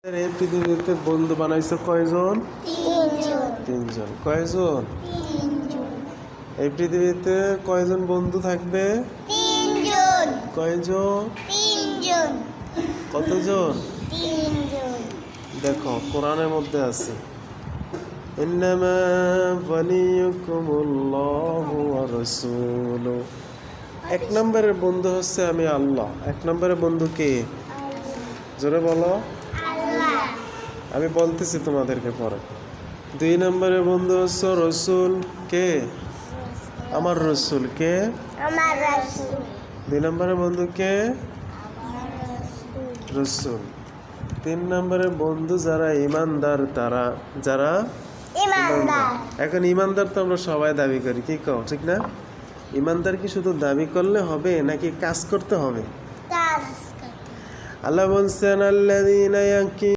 এই পৃথিবীতে বন্ধু বানাইছো কয়জন? তিনজন। তিনজন। কয়জন? তিনজন। এই পৃথিবীতে কয়জন বন্ধু থাকবে? তিনজন। কয়জন? তিনজন। কতজন? তিনজন। দেখো কোরআনের মধ্যে আছে ইন্নামা ওয়ালিয়ুকুমুল্লাহু ওয়া রাসূলুহু। এক নম্বরের বন্ধু হচ্ছে আমি আল্লাহ। এক নম্বরের বন্ধু কে? জোরে বলো। আল্লাহ। আমি বলতেছি তোমাদেরকে পরে। দুই নম্বরের বন্ধু হচ্ছে রসুল। কে? আমার রসুল। কে? আমার রাসূল। দুই নম্বরের বন্ধু কে? আমার রাসূল। রসুল। তিন নম্বরের বন্ধু যারা ইমানদার, তারা যারা ইমানদার। এখন ইমানদার তো আমরা সবাই দাবি করি, কি কও ঠিক না? ইমানদার কি শুধু দাবি করলে হবে নাকি কাজ করতে হবে? কাজ। আল্লাহ বলছেন আল্লাযীনা